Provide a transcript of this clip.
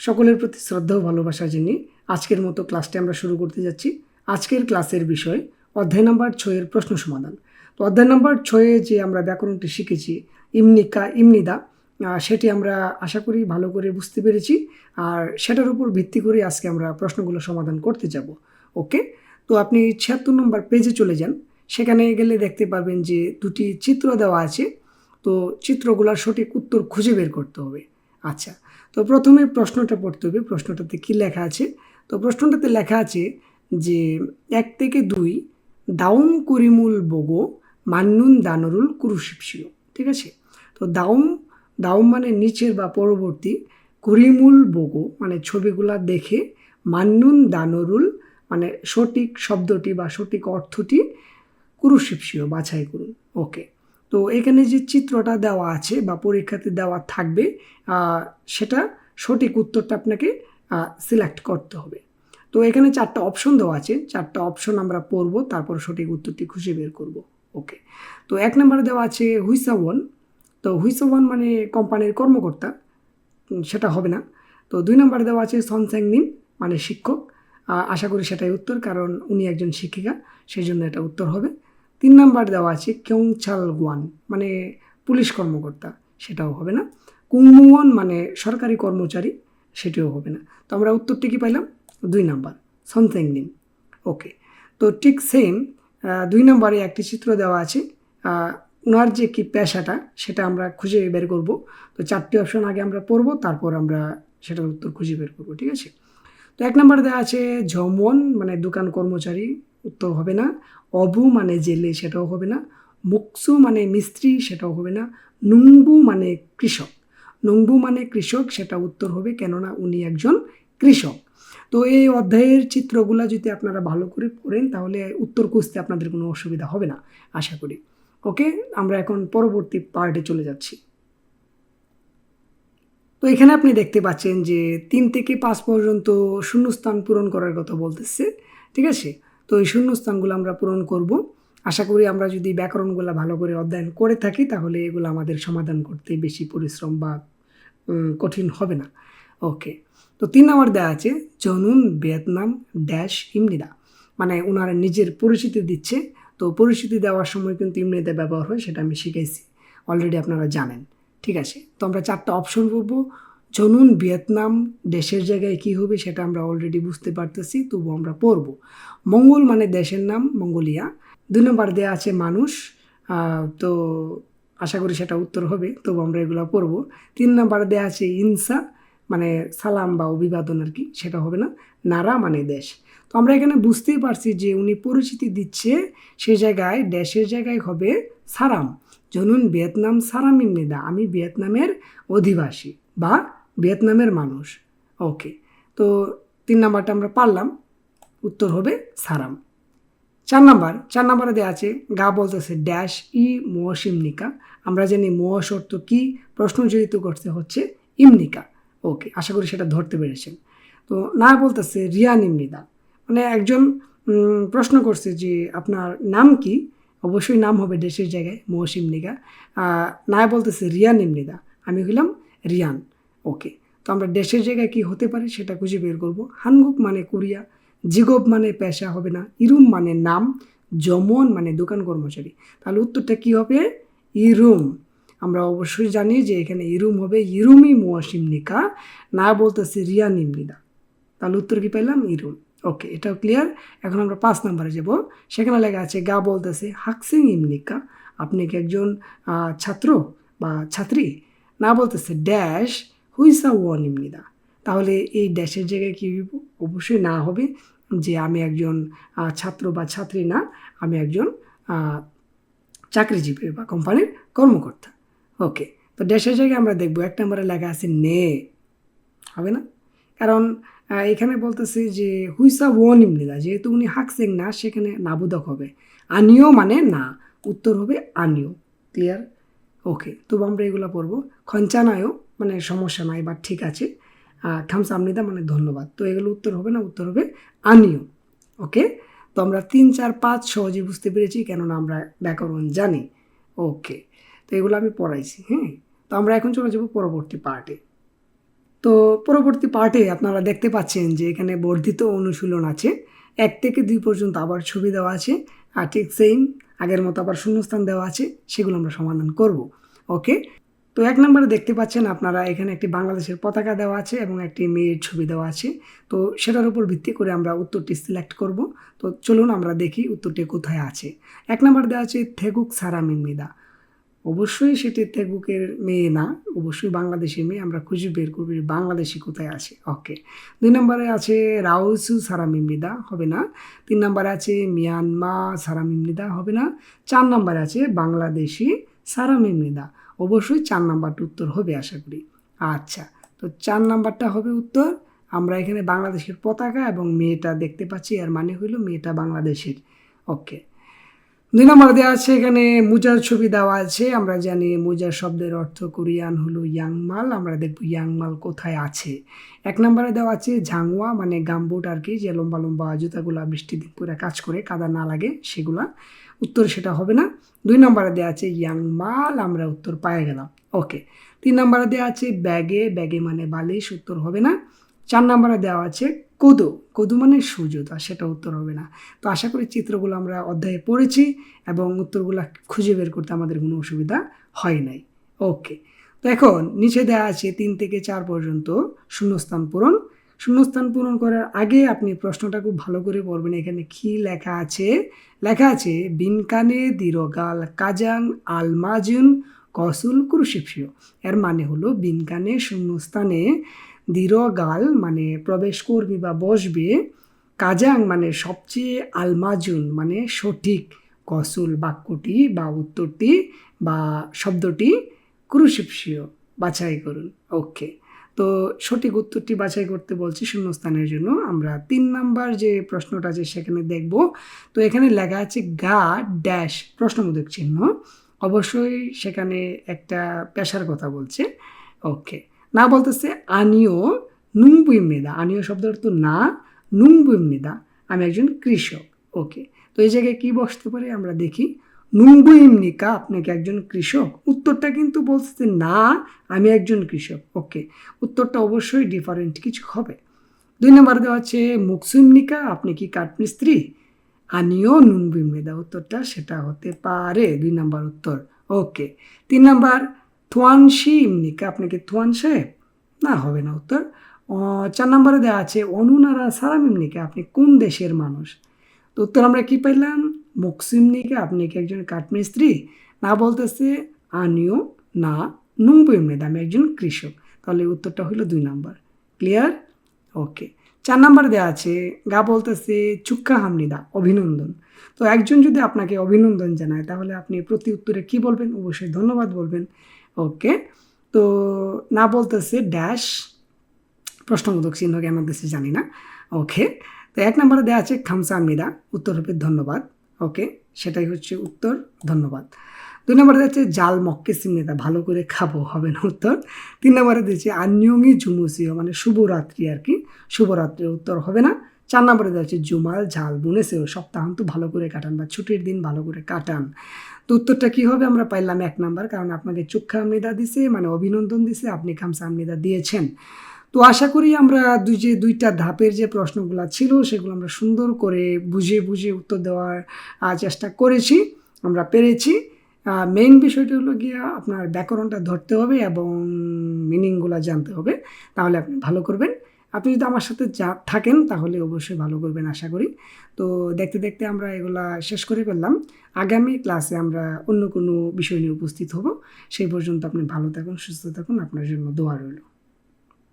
সকলের প্রতি শ্রদ্ধা ও ভালোবাসা জানিয়ে আজকের মতো ক্লাসটি আমরা শুরু করতে যাচ্ছি। আজকের ক্লাসের বিষয় অধ্যায় নাম্বার 6-এর প্রশ্ন সমাধান। তো অধ্যায় নাম্বার 6-এ যে আমরা ব্যাকরণটি শিখেছি ইমনিকা ইমনিদা, সেটি আমরা আশা করি ভালো করে বুঝতে পেরেছি, আর সেটার উপর ভিত্তি করে আজকে আমরা প্রশ্নগুলো সমাধান করতে যাব। ওকে, তো আপনি 76 নম্বর পেজে চলে যান। সেখানে গেলে দেখতে পাবেন যে দুটি চিত্র দেওয়া আছে। তো চিত্রগুলোর সঠিক উত্তর খুঁজে বের করতে হবে। আচ্ছা, তো প্রথমে প্রশ্নটা পড়তে হবে। প্রশ্নটাতে কি লেখা আছে? তো প্রশ্নটাতে লেখা আছে যে 1 থেকে 2 দাউম কুরিমুল বগো মান্নুন দানরুল কুরুশিপসিও। ঠিক আছে, তো দাউম দাউম মানে নিচের বা পরবর্তী, কুরিমুল বগো মানে ছবিগুলা দেখে, মান্নুন দানরুল মানে সঠিক শব্দটি বা সঠিক অর্থটি কুরুশিপসিও বাছাই করুন। ওকে, তো এখানে যে চিত্রটা দেওয়া আছে বা পরীক্ষাতে দেওয়া থাকবে, সেটা সঠিক উত্তরটা আপনাকে সিলেক্ট করতে হবে। তো এখানে 4টা অপশন দেওয়া আছে, 4টা অপশন আমরা পড়ব, তারপর সঠিক উত্তরটি খুঁজে বের করব। ওকে, তো 1 নম্বরে দেওয়া আছে হুইসাওয়ান। তো হুইসাওয়ান মানে কোম্পানির কর্মকর্তা, সেটা হবে না। তো 2 নম্বরে দেওয়া আছে সনস্যাংনিম মানে শিক্ষক, আশা করি সেটাই উত্তর, কারণ উনি একজন শিক্ষিকা, সেই জন্য এটা উত্তর হবে। 3 নাম্বার দেওয়া আছে কিয়ংচাল গুয়ান মানে পুলিশ কর্মকর্তা, সেটাও হবে না। কুংমুয়ন মানে সরকারি কর্মচারী, সেটিও হবে না। তো আমরা উত্তরটি কি পাইলাম? 2 নাম্বার সনস্যাংনিম। ওকে, তো ঠিক সেম 2 নম্বরে একটি চিত্র দেওয়া আছে, ওনার যে কি পেশাটা সেটা আমরা খুঁজে বের করব। তো 4টি অপশন আগে আমরা পড়ব, তারপর আমরা সেটার উত্তর খুঁজে বের করব। ঠিক আছে, তো 1 নম্বরে দেওয়া আছে ঝমন মানে দোকান কর্মচারী, উত্তর হবে না। অবু মানে জেলে, সেটাও হবে না। মুকসু মানে মিস্ত্রি, সেটাও হবে না। নুংবু মানে কৃষক, নুংবু মানে কৃষক, সেটা উত্তর হবে, কেননা উনি একজন কৃষক। তো এই অধ্যায়ের চিত্রগুলো যদি আপনারা ভালো করে পড়েন তাহলে উত্তর খুঁজতে আপনাদের কোনো অসুবিধা হবে না আশা করি। ওকে, আমরা এখন পরবর্তী পার্টে চলে যাচ্ছি। তো এখানে আপনি দেখতে পাচ্ছেন যে 3 থেকে 5 পর্যন্ত শূন্যস্থান পূরণ করার কথা বলতেছে। ঠিক আছে, তো এই শূন্যস্থানগুলো আমরা পূরণ করব। আশা করি আমরা যদি ব্যাকরণগুলো ভালো করে অধ্যয়ন করে থাকি তাহলে এগুলো আমাদের সমাধান করতে বেশি পরিশ্রম বা কঠিন হবে না। ওকে, তো 3 নম্বর দেওয়া আছে জনুন ভিয়েতনাম ড্যাশ ইমনিদা মানে ওনার নিজের পরিচিতি দিচ্ছে। তো পরিচিতি দেওয়ার সময় কিন্তু ইমনিদা ব্যবহার হয়, সেটা আমি শিখাইছি, অলরেডি আপনারা জানেন। ঠিক আছে, তো আমরা 4টা অপশন পড়বো। জনুন ভিয়েতনাম দেশের জায়গায় কি হবে সেটা আমরা অলরেডি বুঝতে পারতেছি, তবু আমরা পড়ব। মঙ্গল মানে দেশের নাম, মঙ্গোলিয়া। 2 নম্বর দেওয়া আছে মানুষ, তো আশা করি সেটা উত্তর হবে, তবু আমরা এগুলো পড়ব। 3 নম্বরে দেওয়া আছে ইনসা মানে সালাম বা অভিবাদন আর কি, সেটা হবে না। নারা মানে দেশ। তো আমরা এখানে বুঝতেই পারছি যে উনি পরিচিতি দিচ্ছে, সেই জায়গায় দেশের জায়গায় হবে সারাম। জনুন ভিয়েতনাম সারাম ইমনিদা, আমি ভিয়েতনামের অধিবাসী বা ভিয়েতনামের মানুষ। ওকে, তো 3 নাম্বারটা আমরা পারলাম, উত্তর হবে সারাম। 4 নাম্বারে দেওয়া আছে গা বলতেছে ড্যাশ ই মোয়াশ ইমনিকা। আমরা জানি মোয়াশ অর্থ কি, প্রশ্ন জড়িত করতে হচ্ছে ইমনিকা। ওকে, আশা করি সেটা ধরতে পেরেছেন। তো না বলতেছে রিয়ান ইমনিদা মানে একজন প্রশ্ন করছে যে আপনার নাম কি, অবশ্যই নাম হবে দেশের জায়গায় মোয়াশ ইমনিকা। না বলতেছে রিয়ান ইমনিদা, আমি হইলাম রিয়ান। ওকে, তো আমরা দেশের জায়গায় কি হতে পারে সেটা খুঁজে বের করব। হানগুক মানে কোরিয়া, জিগব মানে পেশা হবে না, ইরুম মানে নাম, জমন মানে দোকান কর্মচারী। তাহলে উত্তরটা কি হবে? ইরুম। আমরা অবশ্যই জানি যে এখানে ইরুম হবে, ইরুমি মোয়াশিমনিকা। না বলতেছে রিয়া নিমনিদা, তাহলে উত্তর কি পেলাম? ইরুম। ওকে, এটাও ক্লিয়ার। এখন আমরা 5 নম্বরে যাব। সেখানে লেখা আছে গা বলতেছে হাকসিং ইমনিকা, আপনি কি একজন ছাত্র বা ছাত্রী? না বলতেছে ড্যাশ হুইসা ওয়ান ইমনিদা, তাহলে এই ড্যাশের জায়গায় কি অবশ্যই না হবে যে আমি একজন ছাত্র বা ছাত্রী না, আমি একজন চাকরিজীবী বা কোম্পানির কর্মকর্তা। ওকে, তো ড্যাশের জায়গায় আমরা দেখব 1 নম্বরে লেখা আছে নে, হবে না, কারণ এখানে বলতেছে যে হুইসা ওয়ান ইমনিদা, যেহেতু উনি হাকসেং না, সেখানে নাবোধক হবে। আনিও মানে না, উত্তর হবে আনিও। ক্লিয়ার? ওকে, তবু আমরা এগুলো পড়বো। খঞ্চানায়ও মানে সমস্যা নাই বা ঠিক আছে। খামসামনিদা মানে ধন্যবাদ। তো এগুলো উত্তর হবে না, উত্তর হবে আনিও। ওকে, তো আমরা 3, 4, 5 সহজে বুঝতে পেরেছি, কেননা আমরা ব্যাকরণ জানি। ওকে, তো এগুলো আমি পড়াইছি। হ্যাঁ, তো আমরা এখন চলে যাব পরবর্তী পার্টে। তো পরবর্তী পার্টে আপনারা দেখতে পাচ্ছেন যে এখানে বর্ধিত অনুশীলন আছে 1 থেকে 2 পর্যন্ত আবার ছবি দেওয়া আছে আর ঠিক সেম আগের মতো আবার শূন্যস্থান দেওয়া আছে, সেগুলো আমরা সমাধান করব। ওকে, তো 1 নম্বরে দেখতে পাচ্ছেন আপনারা এখানে একটি বাংলাদেশের পতাকা দেওয়া আছে এবং একটি মেয়ের ছবি দেওয়া আছে। তো সেটার উপর ভিত্তি করে আমরা উত্তরটি সিলেক্ট করব। তো চলুন আমরা দেখি উত্তরটি কোথায় আছে। 1 নম্বর দেওয়া আছে থেগুক সারামিমিদা। অবশ্যই সেটি তেগুকের মেয়ে না, অবশ্যই বাংলাদেশি মেয়ে। আমরা খুঁজে বের করবো বাংলাদেশি কোথায় আছে। ওকে, 2 নম্বরে আছে রাউসু সারামিমিদা, হবে না। 3 নম্বরে আছে মিয়ানমা সারামিমিদা, হবে না। 4 নম্বরে আছে বাংলাদেশি সারামিমিদা, অবশ্যই 4 নাম্বারটা উত্তর হবে আশা করি। আচ্ছা, তো 4 নাম্বারটা হবে উত্তর। আমরা এখানে বাংলাদেশের পতাকা এবং মেয়েটা দেখতে পাচ্ছি, এর মানে হলো মেয়েটা বাংলাদেশের। ওকে, 2 নম্বর দেওয়া আছে এখানে মোজার ছবি দেওয়া আছে। আমরা জানি মোজার শব্দের অর্থ কোরিয়ান হলো ইয়াংমাল। আমরা দেখব ইয়াংমাল কোথায় আছে। 1 নম্বরে দেওয়া আছে ঝাংওয়া, মানে গামবুট আর কি, যে লম্বা লম্বা জুতাগুলা বৃষ্টি দিন করে কাজ করে কাদা না লাগে সেগুলা। উত্তর সেটা হবে না। 2 নম্বরে দেওয়া আছে ইয়াংমাল, আমরা উত্তর পেয়ে গেলাম। ওকে, 3 নম্বরে দেওয়া আছে ব্যাগে, ব্যাগে মানে বালিশ, উত্তর হবে না। 4 নম্বরে দেওয়া আছে কোদো, কোদো মানে সুজুতা, সেটা উত্তর হবে না। তো আশা করি চিত্রগুলো আমরা অধ্যায়ে পড়েছি এবং উত্তরগুলো খুঁজে বের করতে আমাদের কোনো অসুবিধা হয় নাই। ওকে, তো এখন নিচে দেওয়া আছে 3 থেকে 4 পর্যন্ত শূন্যস্থান পূরণ। শূন্যস্থান পূরণ করার আগে আপনি প্রশ্নটা খুব ভালো করে পড়বেন। এখানে কি লেখা আছে? লেখা আছে বিনকানে দিরগাল কাজাং আলমাজুন কসুল ক্রুশিপসিও। এর মানে হলো বিনকানে শূন্যস্থানে, দীর্ঘগাল মানে প্রবেশ করবি বা বসবে, কাজাং মানে সবচেয়ে, আলমাজুন মানে সঠিক, কসুল বাক্যটি বা উত্তরটি বা শব্দটি, ক্রুশিপসিও বাছাই করুন। ওকে, তো সঠিক উত্তরটি বাছাই করতে বলছি শূন্যস্থানের জন্য। আমরা 3 নাম্বার যে প্রশ্নটা আছে সেখানে দেখব। তো এখানে লেখা আছে গা ড্যাশ প্রশ্নবোধক চিহ্ন, অবশ্যই সেখানে একটা পেশার কথা বলছে। ওকে, না বলতেছে আনিও নুংবুইমেদা, আনিও শব্দ অর্থ না, নুংবুইমেদা আমি একজন কৃষক। ওকে, তো এই জায়গায় কি বসতে পারে আমরা দেখি। নুংবুইমনিকা, আপনি কি একজন কৃষক? উত্তরটা কিন্তু বলছে না, আমি একজন কৃষক। ওকে, উত্তরটা অবশ্যই ডিফারেন্ট কিছু হবে। 2 নম্বর দেওয়া আছে মুকসুমনিকা, আপনি কি কাঠমিস্ত্রি? আনিও নুংবুইমেদা, উত্তরটা সেটা হতে পারে 2 নম্বর উত্তর। ওকে, 3 নম্বর থোয়ানশি ইমনিকা, আপনি কি থোয়ান সাহেব? না, হবে না উত্তর। 4 নম্বরে দেওয়া আছে অনুনারা সারাম ইমনিকা, আপনি কোন দেশের মানুষ? তো উত্তর আমরা কি পাইলাম? মুকসিমনিকা, আপনি কি একজন কাঠমিস্ত্রি? না বলতেছে আনিও না নুংবুইমেদা, আমি একজন কৃষক। তাহলে উত্তরটা হলো 2 নম্বর। ক্লিয়ার? ওকে, 4 নম্বরে দেওয়া আছে গা বলতেছে চুক্কা হামনিদা, অভিনন্দন। তো একজন যদি আপনাকে অভিনন্দন জানায় তাহলে আপনি প্রতি উত্তরে কি বলবেন? অবশ্যই ধন্যবাদ বলবেন। ওকে, তো না বলতেছে ড্যাশ প্রশ্নবোধক চিহ্ন কেন দিচ্ছে জানি না। ওকে, তো 1 নম্বরে দেওয়া আছে খামসামিদা, উত্তর হবে ধন্যবাদ। ওকে, সেটাই হচ্ছে উত্তর, ধন্যবাদ। 2 নম্বরে দিচ্ছে জাল মক্কে সিমনেদা, ভালো করে খাবো, হবে না উত্তর। 3 নম্বরে দিচ্ছে আন্যঙ্গি জুমুসিও মানে শুভরাত্রি আর কি, শুভরাত্রি, উত্তর হবে না। 4 নম্বরে দেওয়া হচ্ছে জুমাল ঝাল বুনেছেও, সপ্তাহান্ত ভালো করে কাটান বা ছুটির দিন ভালো করে কাটান। তো উত্তরটা কি হবে? আমরা পাইলাম 1 নাম্বার, কারণ আপনাকে চুক্কা আমনিদা দিছে মানে অভিনন্দন দিছে, আপনি খামসা আমনিদা দিয়েছেন। তো আশা করি আমরা দুইটা ধাপের যে প্রশ্নগুলো ছিল সেগুলো আমরা সুন্দর করে বুঝে বুঝে উত্তর দেওয়ার চেষ্টা করেছি, আমরা পেরেছি। মেইন বিষয়টা হলো গিয়া আপনার ব্যাকরণটা ধরতে হবে এবং মিনিংগুলো জানতে হবে, তাহলে আপনি ভালো করবেন। আপনি যদি আমার সাথে থাকেন তাহলে অবশ্যই ভালো করবেন আশা করি। তো দেখতে দেখতে আমরা এগুলা শেষ করে ফেললাম। আগামী ক্লাসে আমরা অন্য কোনো বিষয় নিয়ে উপস্থিত হব। সেই পর্যন্ত আপনি ভালো থাকুন, সুস্থ থাকুন, আপনার জন্য দোয়া রইল।